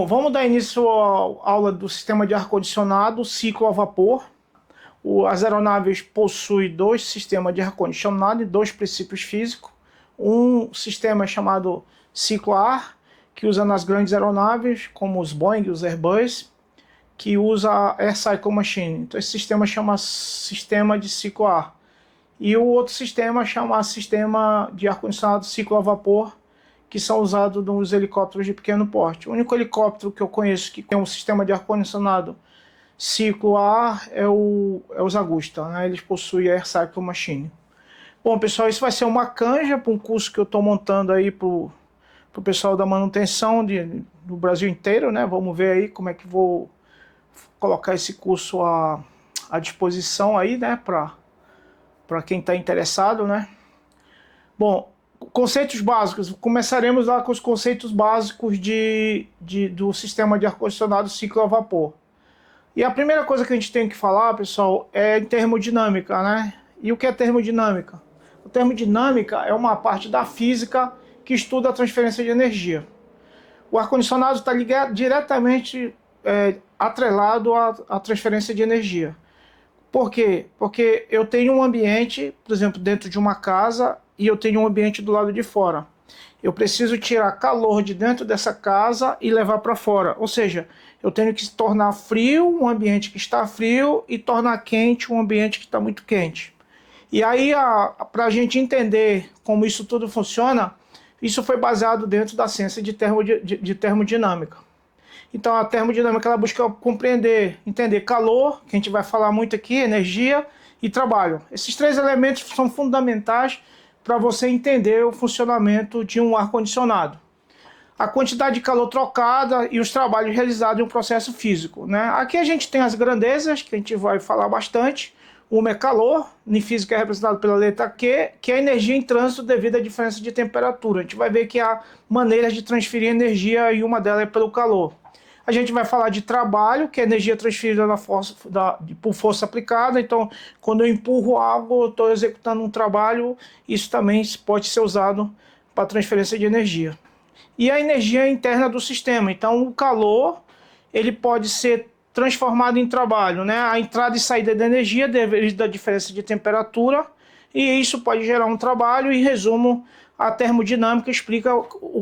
Bom, vamos dar início à aula do sistema de ar-condicionado, ciclo a vapor. As aeronaves possuem dois sistemas de ar-condicionado e dois princípios físicos. Um sistema é chamado ciclo a ar, que usa nas grandes aeronaves, como os Boeing e os Airbus, que usa a Air Cycle Machine. Então esse sistema chama sistema de ciclo a ar. E o outro sistema chama sistema de ar-condicionado ciclo a vapor, que são usados nos helicópteros de pequeno porte. O único helicóptero que eu conheço que tem um sistema de ar-condicionado ciclo a ar é os Agusta, né? Eles possuem a Air Cycle Machine. Bom, pessoal, isso vai ser uma canja para um curso que eu estou montando aí para o pessoal da manutenção do Brasil inteiro, né? Vamos ver aí como é que vou colocar esse curso à disposição aí, né? Para quem está interessado, né? Bom, conceitos básicos. Começaremos lá com os conceitos básicos do sistema de ar-condicionado ciclo a vapor. E a primeira coisa que a gente tem que falar, pessoal, é termodinâmica, né? E o que é termodinâmica? A termodinâmica é uma parte da física que estuda a transferência de energia. O ar-condicionado está diretamente atrelado à transferência de energia. Por quê? Porque eu tenho um ambiente, por exemplo, dentro de uma casa, e eu tenho um ambiente do lado de fora. Eu preciso tirar calor de dentro dessa casa e levar para fora. Ou seja, eu tenho que tornar frio um ambiente que está frio e tornar quente um ambiente que está muito quente. E aí, para a gente entender como isso tudo funciona, isso foi baseado dentro da ciência de termodinâmica. Então a termodinâmica ela busca entender calor, que a gente vai falar muito aqui, energia e trabalho. Esses três elementos são fundamentais para você entender o funcionamento de um ar-condicionado. A quantidade de calor trocada e os trabalhos realizados em um processo físico, né? Aqui a gente tem as grandezas, que a gente vai falar bastante. Uma é calor, em física é representado pela letra Q, que é a energia em trânsito devido à diferença de temperatura. A gente vai ver que há maneiras de transferir energia e uma delas é pelo calor. A gente vai falar de trabalho, que é energia transferida por força aplicada. Então, quando eu empurro algo, eu estou executando um trabalho, isso também pode ser usado para transferência de energia. E a energia interna do sistema. Então, o calor ele pode ser transformado em trabalho, né? A entrada e saída da energia devido à diferença de temperatura, e isso pode gerar um trabalho. Em resumo, a termodinâmica explica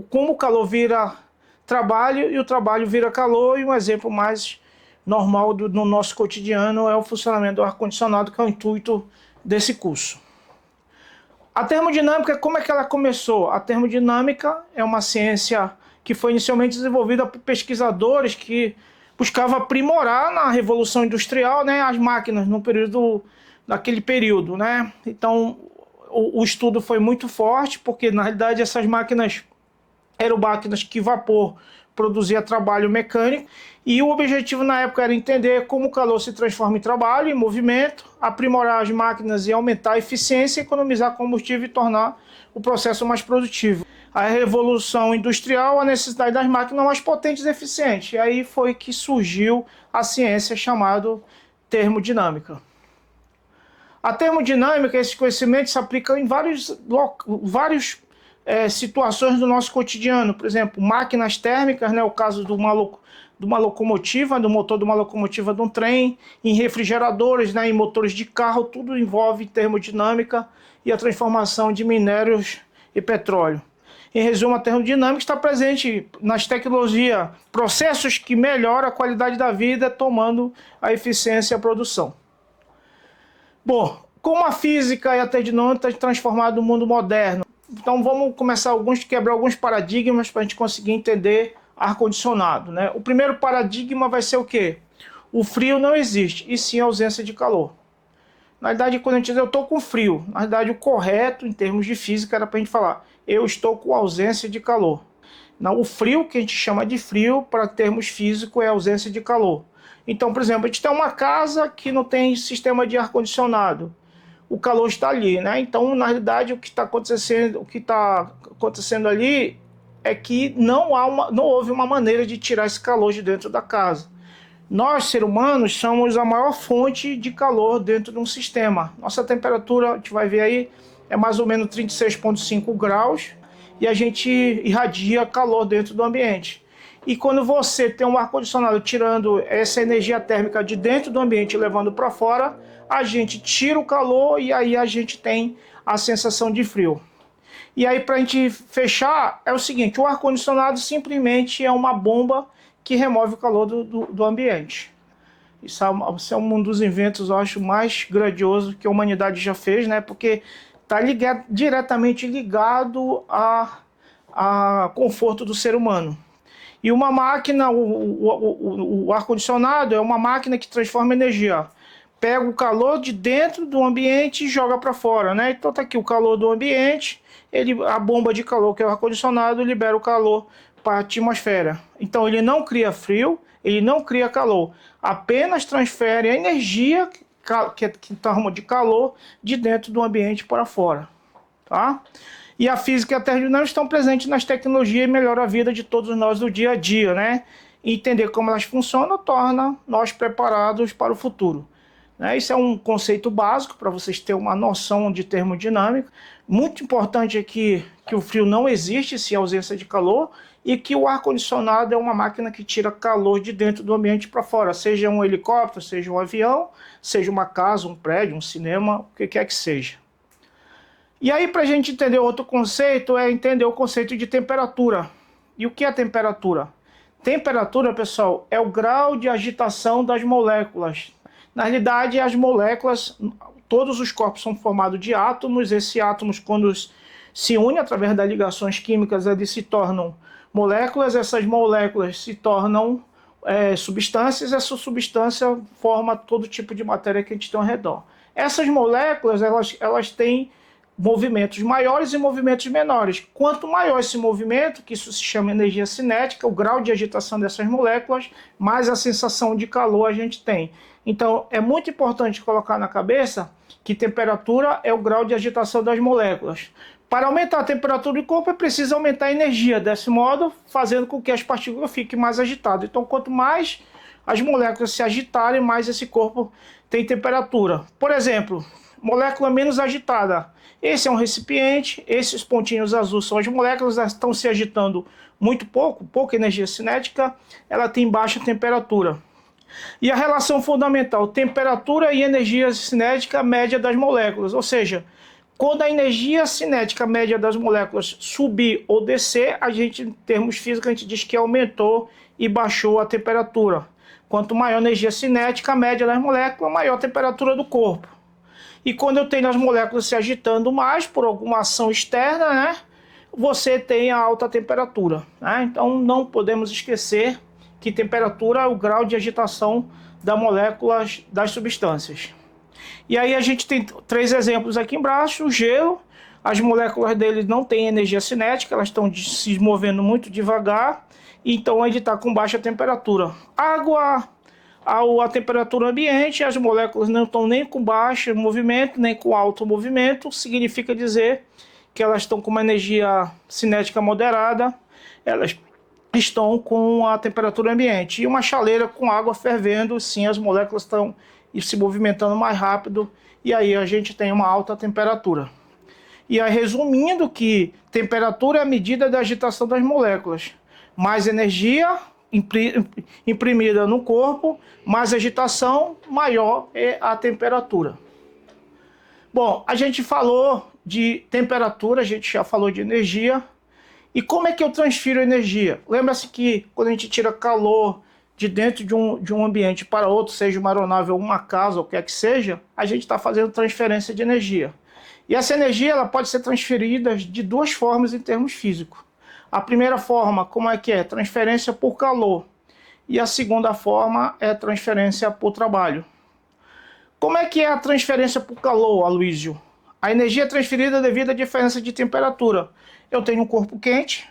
como o calor vira trabalho e o trabalho vira calor, e um exemplo mais normal no nosso cotidiano é o funcionamento do ar-condicionado, que é o intuito desse curso. A termodinâmica, como é que ela começou? A termodinâmica é uma ciência que foi inicialmente desenvolvida por pesquisadores que buscavam aprimorar na Revolução Industrial, né, as máquinas naquele período, né? Então o estudo foi muito forte, porque na realidade essas máquinas eram máquinas que vapor produzia trabalho mecânico, e o objetivo na época era entender como o calor se transforma em trabalho, em movimento, aprimorar as máquinas e aumentar a eficiência, economizar combustível e tornar o processo mais produtivo. A revolução industrial, a necessidade das máquinas mais potentes e eficientes. E aí foi que surgiu a ciência chamada termodinâmica. A termodinâmica, esses conhecimentos se aplicam em várias situações do nosso cotidiano. Por exemplo, máquinas térmicas, né, o caso de uma locomotiva, do motor de uma locomotiva de um trem, em refrigeradores, né, em motores de carro, tudo envolve termodinâmica e a transformação de minérios e petróleo. Em resumo, a termodinâmica está presente nas tecnologias, processos que melhoram a qualidade da vida, tomando a eficiência e a produção. Bom, como a física e a termodinâmica estão transformadas no mundo moderno? Então vamos começar quebrar alguns paradigmas para a gente conseguir entender ar-condicionado, né? O primeiro paradigma vai ser o quê? O frio não existe, e sim a ausência de calor. Na verdade, quando a gente diz eu estou com frio, na verdade o correto em termos de física era para a gente falar eu estou com ausência de calor. Não, o frio que a gente chama de frio para termos físicos é ausência de calor. Então, por exemplo, a gente tem uma casa que não tem sistema de ar-condicionado. O calor está ali, né? Então, na realidade, o que está acontecendo ali é que não houve uma maneira de tirar esse calor de dentro da casa. Nós, seres humanos, somos a maior fonte de calor dentro de um sistema. Nossa temperatura, a gente vai ver aí, é mais ou menos 36,5 graus, e a gente irradia calor dentro do ambiente. E quando você tem um ar-condicionado tirando essa energia térmica de dentro do ambiente e levando para fora, a gente tira o calor e aí a gente tem a sensação de frio. E aí, para a gente fechar, é o seguinte: o ar-condicionado simplesmente é uma bomba que remove o calor do ambiente. Isso é um dos inventos, eu acho, mais grandioso que a humanidade já fez, né? Porque está diretamente ligado a conforto do ser humano. E uma máquina, o ar-condicionado é uma máquina que transforma energia. Pega o calor de dentro do ambiente e joga para fora, né? Então tá aqui o calor do ambiente, a bomba de calor, que é o ar-condicionado, libera o calor para a atmosfera. Então ele não cria frio, ele não cria calor, apenas transfere a energia que está de calor de dentro do ambiente para fora, tá? E a física e a termodinâmica estão presentes nas tecnologias e melhoram a vida de todos nós do dia a dia, né? E entender como elas funcionam torna nós preparados para o futuro. Isso é um conceito básico para vocês terem uma noção de termodinâmica. Muito importante é que o frio não existe sem ausência de calor e que o ar-condicionado é uma máquina que tira calor de dentro do ambiente para fora, seja um helicóptero, seja um avião, seja uma casa, um prédio, um cinema, o que quer que seja. E aí, para a gente entender outro conceito, é entender o conceito de temperatura. E o que é temperatura? Temperatura, pessoal, é o grau de agitação das moléculas. Na realidade, as moléculas, todos os corpos são formados de átomos. Esses átomos, quando se unem através das ligações químicas, eles se tornam moléculas. Essas moléculas se tornam substâncias. Essa substância forma todo tipo de matéria que a gente tem ao redor. Essas moléculas, elas têm movimentos maiores e movimentos menores. Quanto maior esse movimento, que isso se chama energia cinética, o grau de agitação dessas moléculas, mais a sensação de calor a gente tem. Então, é muito importante colocar na cabeça que temperatura é o grau de agitação das moléculas. Para aumentar a temperatura do corpo, é preciso aumentar a energia, desse modo, fazendo com que as partículas fiquem mais agitadas. Então, quanto mais as moléculas se agitarem, mais esse corpo tem temperatura. Por exemplo, molécula menos agitada. Esse é um recipiente, esses pontinhos azuis são as moléculas, elas estão se agitando muito pouca energia cinética, ela tem baixa temperatura. E a relação fundamental, temperatura e energia cinética média das moléculas, ou seja, quando a energia cinética média das moléculas subir ou descer, a gente, em termos físicos, a gente diz que aumentou e baixou a temperatura. Quanto maior a energia cinética média das moléculas, maior a temperatura do corpo. E quando eu tenho as moléculas se agitando mais por alguma ação externa, né, você tem a alta temperatura. Né? Então não podemos esquecer que temperatura é o grau de agitação das moléculas das substâncias. E aí a gente tem 3 exemplos aqui embaixo. O gelo, as moléculas dele não têm energia cinética, elas estão se movendo muito devagar, então ele está com baixa temperatura. Água, a temperatura ambiente, as moléculas não estão nem com baixo movimento, nem com alto movimento, significa dizer que elas estão com uma energia cinética moderada, elas estão com a temperatura ambiente. E uma chaleira com água fervendo, sim, as moléculas estão se movimentando mais rápido, e aí a gente tem uma alta temperatura. E aí, resumindo, que temperatura é a medida da agitação das moléculas. Mais energia imprimida no corpo, mais agitação, maior é a temperatura. Bom, a gente falou de temperatura, a gente já falou de energia. E como é que eu transfiro energia? Lembra-se que quando a gente tira calor de dentro de um ambiente para outro, seja uma aeronave ou uma casa, ou o que é que seja, a gente está fazendo transferência de energia. E essa energia ela pode ser transferida de 2 formas em termos físicos. A primeira forma, como é que é? Transferência por calor. E a segunda forma é transferência por trabalho. Como é que é a transferência por calor, Aloysio? A energia é transferida devido à diferença de temperatura. Eu tenho um corpo quente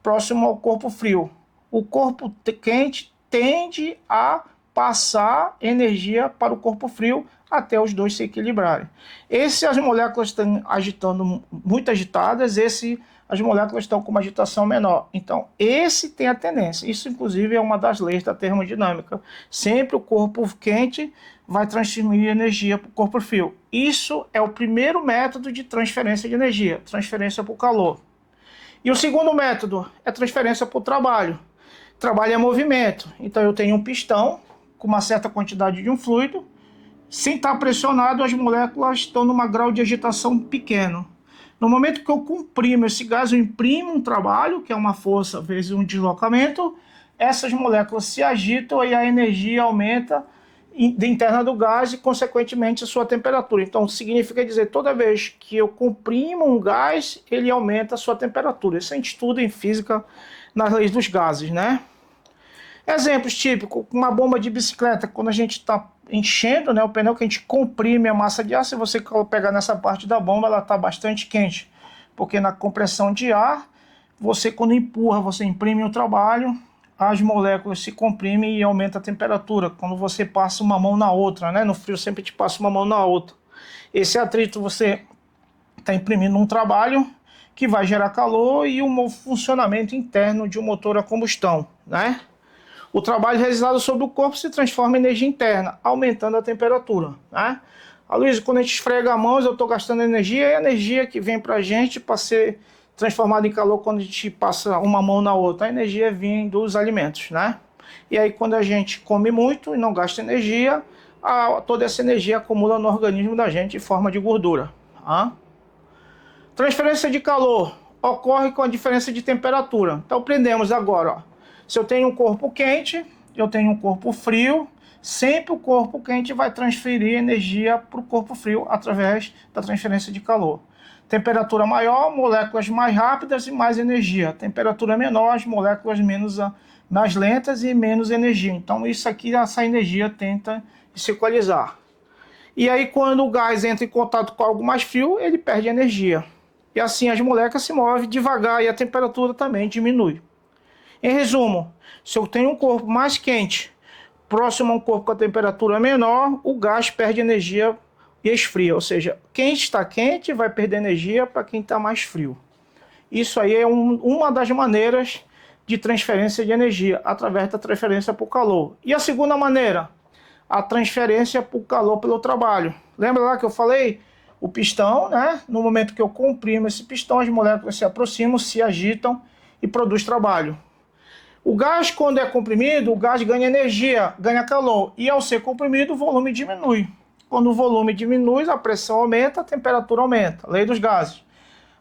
próximo ao corpo frio. O corpo quente tende a passar energia para o corpo frio até os dois se equilibrarem. Esse as moléculas estão agitando, muito agitadas, as moléculas estão com uma agitação menor. Então, esse tem a tendência. Isso, inclusive, é uma das leis da termodinâmica. Sempre o corpo quente vai transferir energia para o corpo frio. Isso é o primeiro método de transferência de energia, transferência por calor. E o segundo método é transferência por trabalho. Trabalho é movimento. Então eu tenho um pistão com uma certa quantidade de um fluido. Sem estar pressionado, as moléculas estão num grau de agitação pequeno. No momento que eu comprimo esse gás, eu imprimo um trabalho, que é uma força vezes um deslocamento, essas moléculas se agitam e a energia aumenta interna do gás e, consequentemente, a sua temperatura. Então, significa dizer, toda vez que eu comprimo um gás, ele aumenta a sua temperatura. Isso a gente estuda em física nas leis dos gases, né? Exemplos típicos, uma bomba de bicicleta, quando a gente está enchendo, né, o pneu, que a gente comprime a massa de ar, se você pegar nessa parte da bomba, ela está bastante quente, porque na compressão de ar, você quando empurra, você imprime o trabalho, as moléculas se comprimem e aumenta a temperatura, quando você passa uma mão na outra, né, no frio sempre te passa uma mão na outra. Esse atrito você está imprimindo um trabalho que vai gerar calor e um funcionamento interno de um motor a combustão, né? O trabalho realizado sobre o corpo se transforma em energia interna, aumentando a temperatura, né? Luiz, quando a gente esfrega a mão, eu estou gastando energia, e a energia que vem para a gente para ser transformada em calor quando a gente passa uma mão na outra, a energia vem dos alimentos, né? E aí quando a gente come muito e não gasta energia, toda essa energia acumula no organismo da gente em forma de gordura. Tá? Transferência de calor ocorre com a diferença de temperatura. Então aprendemos agora, ó. Se eu tenho um corpo quente, eu tenho um corpo frio, sempre o corpo quente vai transferir energia para o corpo frio através da transferência de calor. Temperatura maior, moléculas mais rápidas e mais energia. Temperatura menor, as moléculas mais lentas e menos energia. Então isso aqui, essa energia tenta se equalizar. E aí quando o gás entra em contato com algo mais frio, ele perde energia. E assim as moléculas se movem devagar e a temperatura também diminui. Em resumo, se eu tenho um corpo mais quente, próximo a um corpo com a temperatura menor, o gás perde energia e esfria. Ou seja, quem está quente vai perder energia para quem está mais frio. Isso aí é uma das maneiras de transferência de energia, através da transferência por calor. E a segunda maneira, a transferência por calor pelo trabalho. Lembra lá que eu falei? O pistão, né? No momento que eu comprimo esse pistão, as moléculas se aproximam, se agitam e produz trabalho. O gás, quando é comprimido, o gás ganha energia, ganha calor. E ao ser comprimido, o volume diminui. Quando o volume diminui, a pressão aumenta, a temperatura aumenta. Lei dos gases.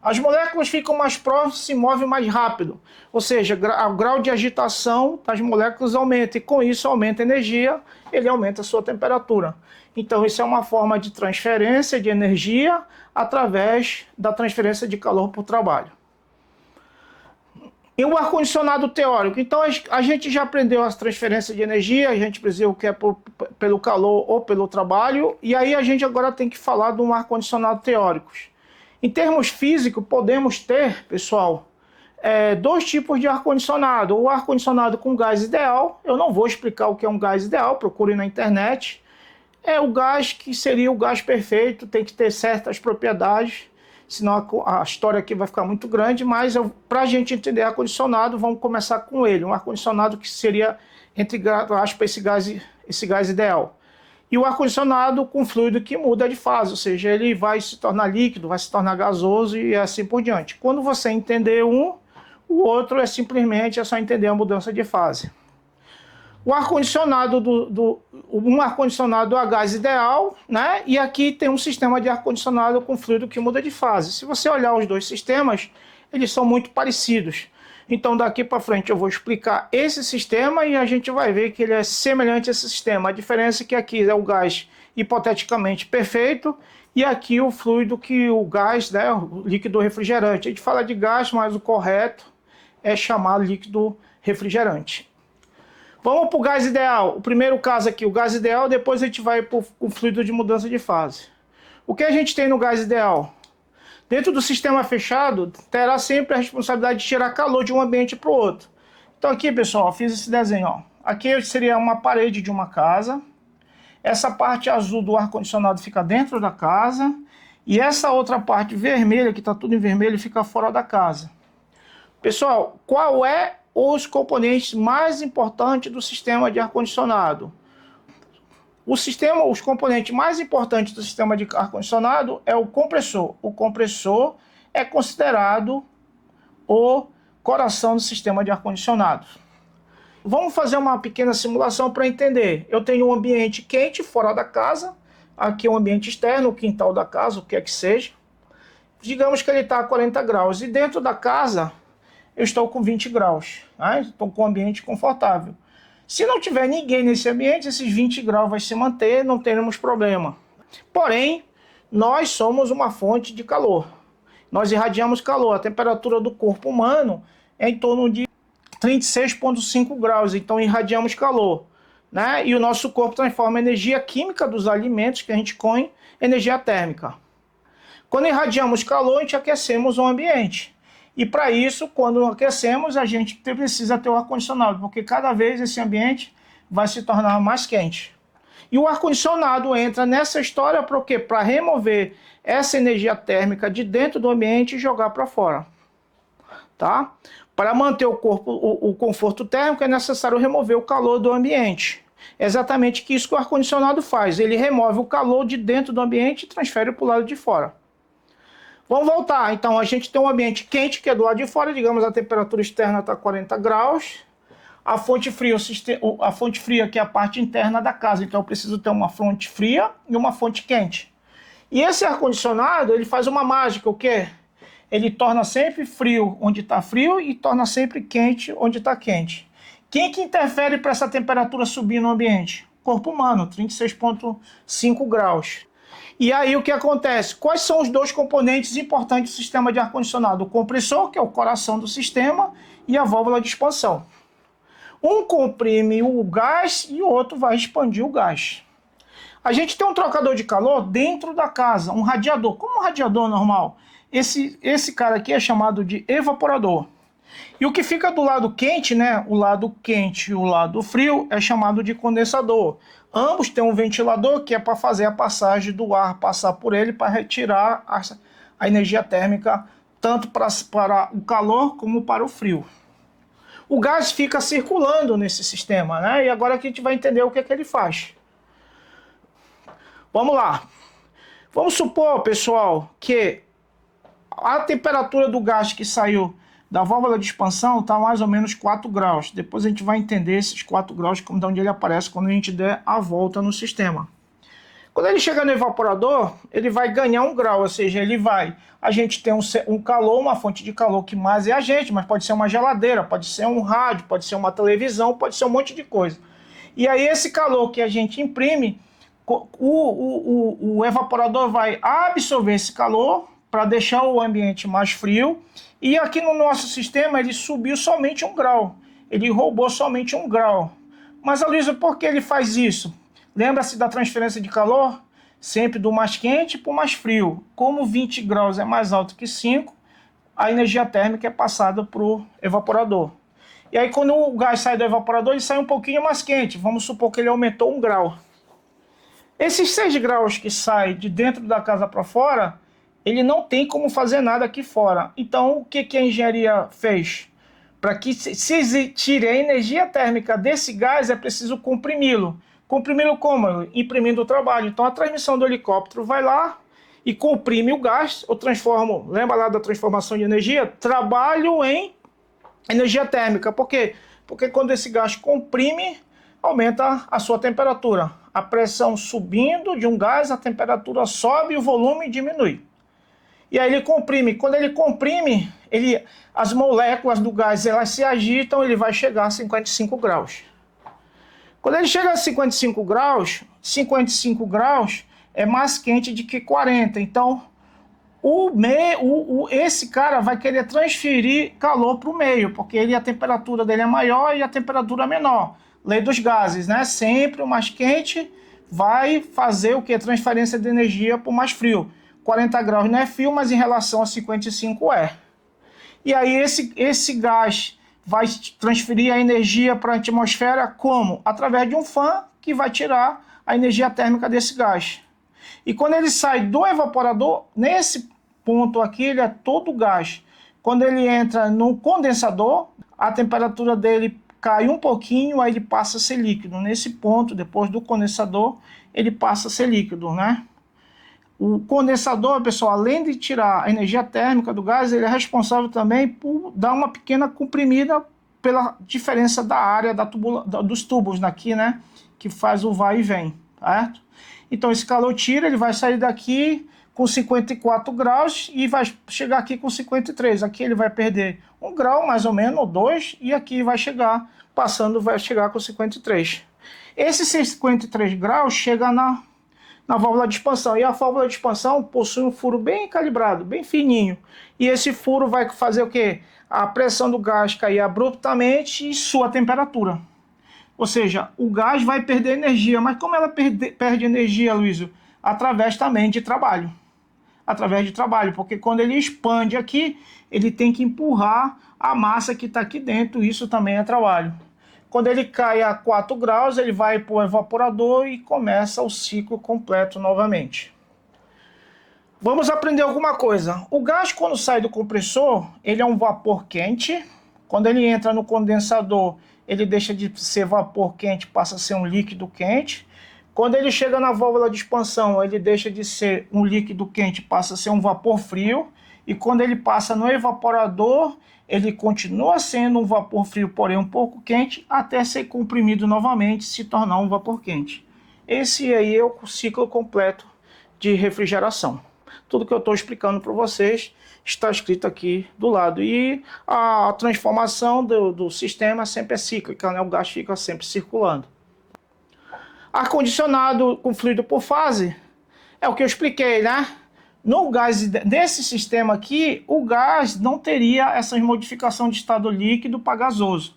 As moléculas ficam mais próximas e se movem mais rápido. Ou seja, o grau de agitação das moléculas aumenta. E com isso aumenta a energia, ele aumenta a sua temperatura. Então isso é uma forma de transferência de energia através da transferência de calor por trabalho. E o ar-condicionado teórico. Então a gente já aprendeu as transferências de energia, a gente aprendeu o que é pelo calor ou pelo trabalho, e aí a gente agora tem que falar de um ar-condicionado teórico. Em termos físicos, podemos ter, pessoal, dois tipos de ar-condicionado. O ar-condicionado com gás ideal, eu não vou explicar o que é um gás ideal, procure na internet. É o gás que seria o gás perfeito, tem que ter certas propriedades, senão a história aqui vai ficar muito grande, mas para a gente entender ar-condicionado, vamos começar com ele. Um ar-condicionado que seria, entre aspas, esse gás ideal. E o ar-condicionado com fluido que muda de fase, ou seja, ele vai se tornar líquido, vai se tornar gasoso e assim por diante. Quando você entender um, o outro é só entender a mudança de fase. O ar-condicionado um ar-condicionado a gás ideal, né? E aqui tem um sistema de ar-condicionado com fluido que muda de fase. Se você olhar os dois sistemas, eles são muito parecidos. Então daqui para frente eu vou explicar esse sistema e a gente vai ver que ele é semelhante a esse sistema. A diferença é que aqui é o gás hipoteticamente perfeito e aqui o fluido que o gás, né, o líquido refrigerante. A gente fala de gás, mas o correto é chamar líquido refrigerante. Vamos para o gás ideal. O primeiro caso aqui, o gás ideal, depois a gente vai para o fluido de mudança de fase. O que a gente tem no gás ideal? Dentro do sistema fechado, terá sempre a responsabilidade de tirar calor de um ambiente para o outro. Então aqui, pessoal, eu fiz esse desenho. Ó. Aqui seria uma parede de uma casa. Essa parte azul do ar-condicionado fica dentro da casa. E essa outra parte vermelha, que está tudo em vermelho, fica fora da casa. Pessoal, qual é os componentes mais importantes do sistema de ar-condicionado? Os componentes mais importantes do sistema de ar-condicionado é o compressor. O compressor é considerado o coração do sistema de ar-condicionado. Vamos fazer uma pequena simulação para entender. Eu tenho um ambiente quente fora da casa, aqui é um ambiente externo, o quintal da casa, o que é que seja. Digamos que ele está a 40 graus e dentro da casa eu estou com 20 graus. Né? Estou com um ambiente confortável. Se não tiver ninguém nesse ambiente, esses 20 graus vai se manter, não teremos problema. Porém, nós somos uma fonte de calor. Nós irradiamos calor. A temperatura do corpo humano é em torno de 36,5 graus, então irradiamos calor, né? E o nosso corpo transforma a energia química dos alimentos que a gente come em energia térmica. Quando irradiamos calor, a gente aquecemos o ambiente. E para isso, quando aquecemos, a gente precisa ter o ar-condicionado, porque cada vez esse ambiente vai se tornar mais quente. E o ar-condicionado entra nessa história para o quê? Para remover essa energia térmica de dentro do ambiente e jogar para fora. Tá? Para manter o corpo, o conforto térmico, é necessário remover o calor do ambiente. É exatamente isso que o ar-condicionado faz. Ele remove o calor de dentro do ambiente e transfere para o lado de fora. Vamos voltar. Então, a gente tem um ambiente quente, que é do lado de fora. Digamos, a temperatura externa está 40 graus. A fonte fria, que é a parte interna da casa. Então, eu preciso ter uma fonte fria e uma fonte quente. E esse ar-condicionado, ele faz uma mágica, o quê? Ele torna sempre frio onde está frio e torna sempre quente onde está quente. Quem que interfere para essa temperatura subir no ambiente? O corpo humano, 36,5 graus. E aí o que acontece? Quais são os dois componentes importantes do sistema de ar-condicionado? O compressor, que é o coração do sistema, e a válvula de expansão. Um comprime o gás e o outro vai expandir o gás. A gente tem um trocador de calor dentro da casa, um radiador, como um radiador normal. Esse cara aqui é chamado de evaporador. E o que fica do lado quente, né? O lado quente e o lado frio é chamado de condensador. Ambos têm um ventilador que é para fazer a passagem do ar, passar por ele para retirar a energia térmica tanto para o calor como para o frio. O gás fica circulando nesse sistema, né? E agora que a gente vai entender o que é que ele faz. Vamos lá. Vamos supor, pessoal, que a temperatura do gás que saiu da válvula de expansão está mais ou menos 4 graus. Depois a gente vai entender esses 4 graus, de onde ele aparece quando a gente der a volta no sistema. Quando ele chega no evaporador, ele vai ganhar 1 grau, ou seja, a gente tem um calor, uma fonte de calor que mais é a gente, mas pode ser uma geladeira, pode ser um rádio, pode ser uma televisão, pode ser um monte de coisa. E aí esse calor que a gente imprime, o evaporador vai absorver esse calor para deixar o ambiente mais frio. E aqui no nosso sistema ele subiu somente 1 grau. Ele roubou somente 1 grau. Mas, Aloysio, por que ele faz isso? Lembra-se da transferência de calor? Sempre do mais quente para o mais frio. Como 20 graus é mais alto que 5, a energia térmica é passada para o evaporador. E aí quando o gás sai do evaporador, ele sai um pouquinho mais quente. Vamos supor que ele aumentou 1 grau. Esses 6 graus que saem de dentro da casa para fora, ele não tem como fazer nada aqui fora. Então, o que a engenharia fez? Para que se tire a energia térmica desse gás, é preciso comprimi-lo. Comprimi-lo como? Imprimindo o trabalho. Então, a transmissão do helicóptero vai lá e comprime o gás. Eu transformo, lembra lá da transformação de energia? Trabalho em energia térmica. Por quê? Porque quando esse gás comprime, aumenta a sua temperatura. A pressão subindo de um gás, a temperatura sobe e o volume diminui. E aí ele comprime. Quando ele comprime, as moléculas do gás elas se agitam, ele vai chegar a 55 graus. Quando ele chega a 55 graus é mais quente do que 40. Então, esse cara vai querer transferir calor para o meio, porque a temperatura dele é maior e a temperatura é menor. Lei dos gases, né? Sempre o mais quente vai fazer o que? Transferência de energia para o mais frio. 40 graus não é frio, mas em relação a 55 é. E aí esse gás vai transferir a energia para a atmosfera como? Através de um fã que vai tirar a energia térmica desse gás. E quando ele sai do evaporador, nesse ponto aqui, ele é todo gás. Quando ele entra no condensador, a temperatura dele cai um pouquinho, aí ele passa a ser líquido. Nesse ponto, depois do condensador, ele passa a ser líquido, né? O condensador, pessoal, além de tirar a energia térmica do gás, ele é responsável também por dar uma pequena comprimida pela diferença da área dos tubos daqui, né? Que faz o vai e vem, certo? Então esse calor tira, ele vai sair daqui com 54 graus e vai chegar aqui com 53. Aqui ele vai perder 1 grau, mais ou menos, ou 2, e aqui vai chegar, vai chegar com 53. Esse 53 graus chega na válvula de expansão, e a válvula de expansão possui um furo bem calibrado, bem fininho, e esse furo vai fazer o quê? A pressão do gás cair abruptamente e sua temperatura. Ou seja, o gás vai perder energia, mas como ela perde energia, Luísio? Através também de trabalho. Através de trabalho, porque quando ele expande aqui, ele tem que empurrar a massa que está aqui dentro, isso também é trabalho. Quando ele cai a 4 graus, ele vai para o evaporador e começa o ciclo completo novamente. Vamos aprender alguma coisa. O gás, quando sai do compressor, ele é um vapor quente. Quando ele entra no condensador, ele deixa de ser vapor quente, passa a ser um líquido quente. Quando ele chega na válvula de expansão, ele deixa de ser um líquido quente, passa a ser um vapor frio. E quando ele passa no evaporador, ele continua sendo um vapor frio, porém um pouco quente, até ser comprimido novamente e se tornar um vapor quente. Esse aí é o ciclo completo de refrigeração. Tudo que eu estou explicando para vocês está escrito aqui do lado. E a transformação do sistema sempre é cíclica, né? O gás fica sempre circulando. Ar-condicionado com fluido por fase é o que eu expliquei, né? No gás desse sistema aqui, o gás não teria essa modificação de estado líquido para gasoso.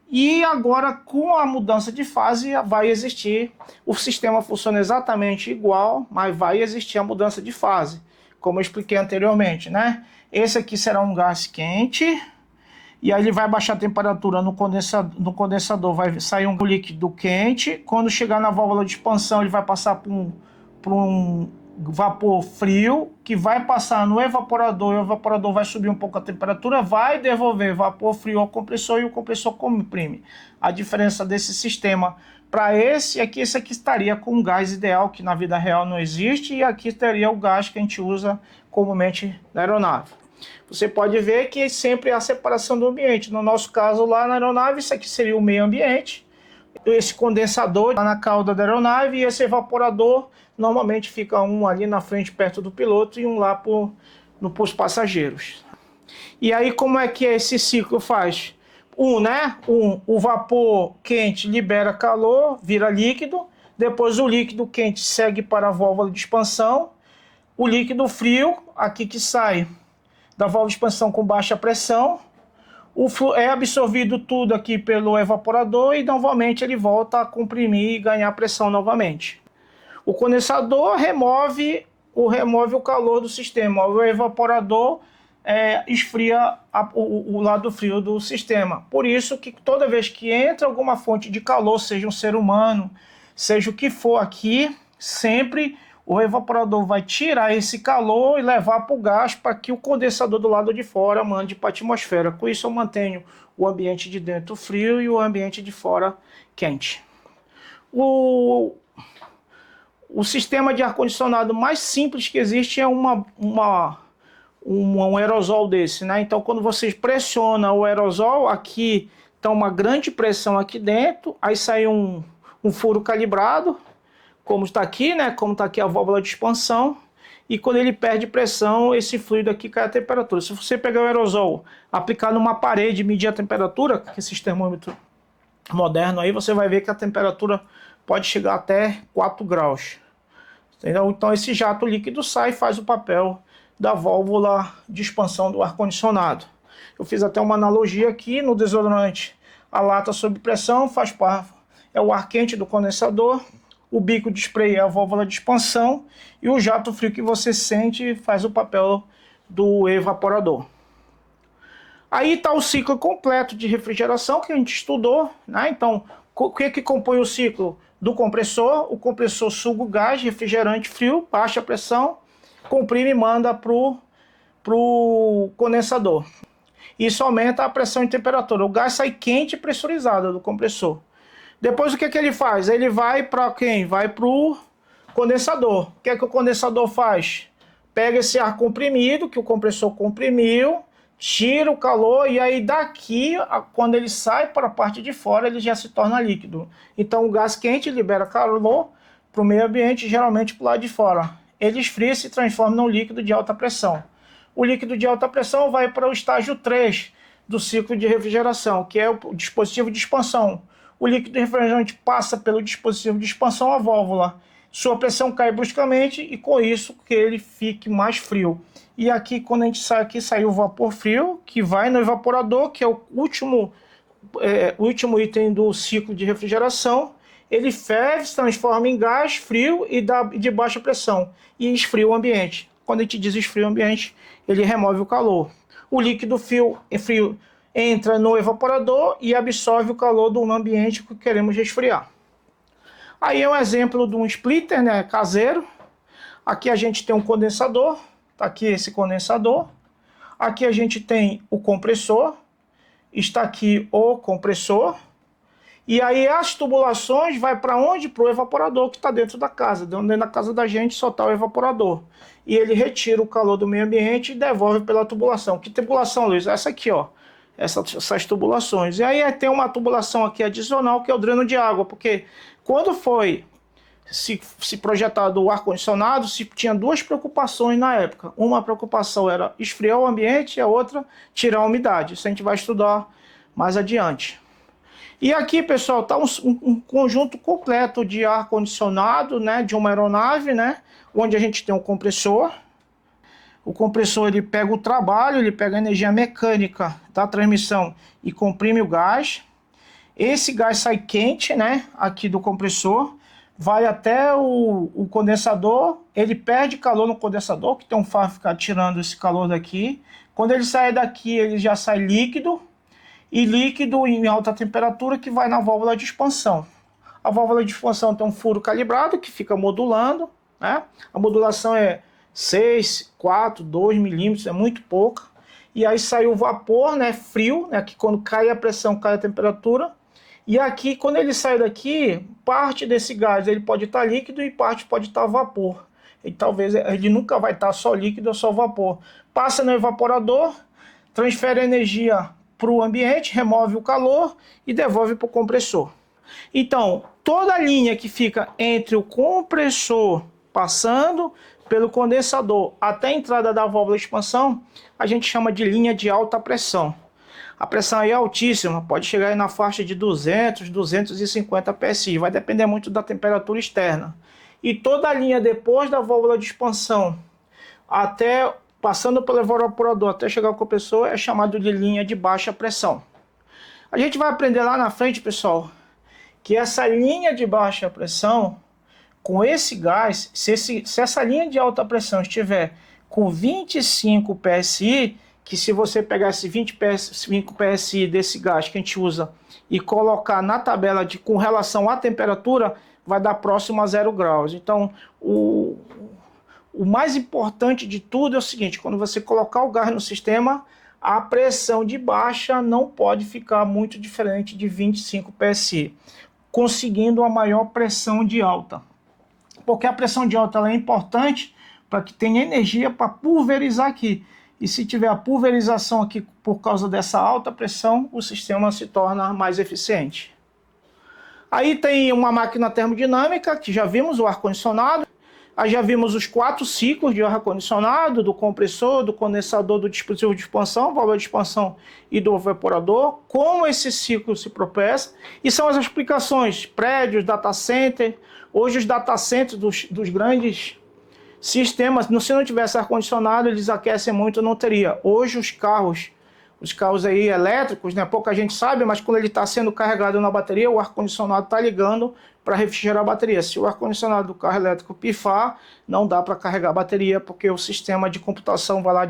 E agora, com a mudança de fase, vai existir, o sistema funciona exatamente igual, mas vai existir a mudança de fase, como eu expliquei anteriormente, né? Esse aqui será um gás quente, e aí ele vai baixar a temperatura no condensador, vai sair um líquido quente. Quando chegar na válvula de expansão, ele vai passar por um vapor frio, que vai passar no evaporador, e o evaporador vai subir um pouco a temperatura, vai devolver vapor frio ao compressor, e o compressor comprime. A diferença desse sistema para esse é que esse aqui estaria com um gás ideal, que na vida real não existe, e aqui teria o gás que a gente usa comumente na aeronave. Você pode ver que sempre há separação do ambiente. No nosso caso lá na aeronave, isso aqui seria o meio ambiente, esse condensador lá na cauda da aeronave, e esse evaporador normalmente fica um ali na frente perto do piloto e um lá para os passageiros. E aí como é que esse ciclo faz? O vapor quente libera calor, vira líquido, depois o líquido quente segue para a válvula de expansão, o líquido frio, aqui que sai da válvula de expansão com baixa pressão, é absorvido tudo aqui pelo evaporador e novamente ele volta a comprimir e ganhar pressão novamente. O condensador remove o calor do sistema, o evaporador esfria o lado frio do sistema. Por isso que toda vez que entra alguma fonte de calor, seja um ser humano, seja o que for aqui, sempre o evaporador vai tirar esse calor e levar para o gás para que o condensador do lado de fora mande para a atmosfera. Com isso eu mantenho o ambiente de dentro frio e o ambiente de fora quente. O sistema de ar-condicionado mais simples que existe é um aerosol desse, né? Então quando vocês pressionam o aerosol, aqui está uma grande pressão aqui dentro, aí sai um furo calibrado, como está aqui, né? Como está aqui a válvula de expansão, e quando ele perde pressão, esse fluido aqui cai a temperatura. Se você pegar o aerosol, aplicar numa parede e medir a temperatura, com esses termômetros modernos aí, você vai ver que a temperatura pode chegar até 4 graus. Entendeu? Então esse jato líquido sai e faz o papel da válvula de expansão do ar-condicionado. Eu fiz até uma analogia aqui no desodorante. A lata sob pressão é o ar quente do condensador, o bico de spray é a válvula de expansão e o jato frio que você sente faz o papel do evaporador. Aí está o ciclo completo de refrigeração que a gente estudou, né? Então, o que compõe o ciclo do compressor? O compressor suga o gás, refrigerante frio, baixa pressão, comprime e manda para o condensador. Isso aumenta a pressão e temperatura. O gás sai quente e pressurizado do compressor. Depois o que ele faz? Ele vai para quem? Vai para o condensador. O que o condensador faz? Pega esse ar comprimido, que o compressor comprimiu, tira o calor e aí daqui, quando ele sai para a parte de fora, ele já se torna líquido. Então o gás quente libera calor para o meio ambiente, geralmente para o lado de fora. Ele esfria e se transforma num líquido de alta pressão. O líquido de alta pressão vai para o estágio 3 do ciclo de refrigeração, que é o dispositivo de expansão. O líquido refrigerante passa pelo dispositivo de expansão, a válvula. Sua pressão cai bruscamente e com isso que ele fique mais frio. E aqui, quando a gente sai aqui, sai o vapor frio, que vai no evaporador, que é o último item do ciclo de refrigeração. Ele ferve, se transforma em gás frio e de baixa pressão e esfria o ambiente. Quando a gente diz esfria o ambiente, ele remove o calor. O líquido frio entra no evaporador e absorve o calor do ambiente que queremos resfriar. Aí é um exemplo de um splitter, né, caseiro. Aqui a gente tem um condensador. Está aqui esse condensador. Aqui a gente tem o compressor. Está aqui o compressor. E aí as tubulações vai para onde? Para o evaporador que está dentro da casa. Dentro da casa da gente só está o evaporador. E ele retira o calor do meio ambiente e devolve pela tubulação. Que tubulação, Luiz? Essa aqui, ó. Essas tubulações. E aí tem uma tubulação aqui adicional que é o dreno de água. Porque quando foi se projetado o ar-condicionado, se tinha duas preocupações na época. Uma preocupação era esfriar o ambiente e a outra tirar a umidade. Isso a gente vai estudar mais adiante. E aqui, pessoal, está um conjunto completo de ar-condicionado, né, de uma aeronave, né, onde a gente tem um compressor. O compressor ele pega o trabalho, ele pega a energia mecânica da transmissão e comprime o gás. Esse gás sai quente, né, aqui do compressor, vai até o condensador, ele perde calor no condensador, que tem um faro ficar tirando esse calor daqui. Quando ele sai daqui, ele já sai líquido, e líquido em alta temperatura que vai na válvula de expansão. A válvula de expansão tem um furo calibrado que fica modulando, né? A modulação é 6, 4, 2 milímetros, é muito pouca. E aí sai o vapor, né, frio, né, que quando cai a pressão, cai a temperatura. E aqui, quando ele sai daqui, parte desse gás ele pode estar líquido e parte pode estar vapor. E talvez ele nunca vai estar só líquido ou só vapor. Passa no evaporador, transfere energia para o ambiente, remove o calor e devolve para o compressor. Então, toda a linha que fica entre o compressor passando pelo condensador até a entrada da válvula de expansão, a gente chama de linha de alta pressão. A pressão aí é altíssima, pode chegar aí na faixa de 200, 250 PSI, vai depender muito da temperatura externa. E toda a linha depois da válvula de expansão, até passando pelo evaporador até chegar ao compressor, é chamado de linha de baixa pressão. A gente vai aprender lá na frente, pessoal, que essa linha de baixa pressão, com esse gás, se essa linha de alta pressão estiver com 25 PSI, que se você pegar esse 25 PSI desse gás que a gente usa e colocar na tabela com relação à temperatura, vai dar próximo a 0 graus. Então, o mais importante de tudo é o seguinte: quando você colocar o gás no sistema, a pressão de baixa não pode ficar muito diferente de 25 PSI, conseguindo a maior pressão de alta. Porque a pressão de alta ela é importante para que tenha energia para pulverizar aqui. E se tiver a pulverização aqui por causa dessa alta pressão, o sistema se torna mais eficiente. Aí tem uma máquina termodinâmica, que já vimos, o ar-condicionado. Aí já vimos os 4 ciclos de ar-condicionado, do compressor, do condensador, do dispositivo de expansão, válvula de expansão e do evaporador. Como esse ciclo se processa. E são as aplicações, prédios, data center. Hoje os data centers dos grandes sistemas, se não tivesse ar-condicionado, eles aquecem muito, não teria. Hoje os carros aí elétricos, né, pouca gente sabe, mas quando ele está sendo carregado na bateria, o ar-condicionado está ligando para refrigerar a bateria. Se o ar-condicionado do carro elétrico pifar, não dá para carregar a bateria, porque o sistema de computação vai lá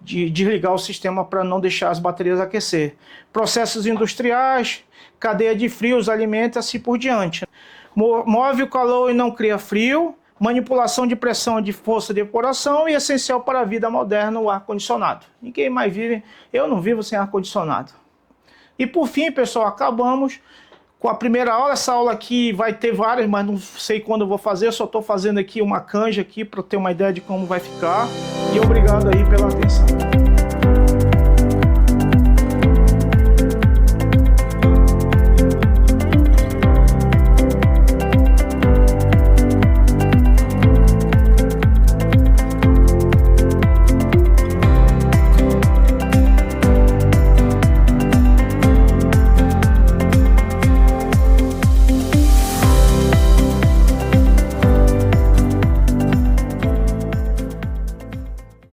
desligar o sistema para não deixar as baterias aquecer. Processos industriais, cadeia de frios, alimenta assim por diante. Move o calor e não cria frio. Manipulação de pressão de força de evaporação e essencial para a vida moderna, o ar-condicionado. Ninguém mais vive, eu não vivo sem ar-condicionado. E por fim, pessoal, acabamos com a primeira aula. Essa aula aqui vai ter várias, mas não sei quando eu vou fazer, eu só estou fazendo aqui uma canja aqui para ter uma ideia de como vai ficar. E obrigado aí pela atenção.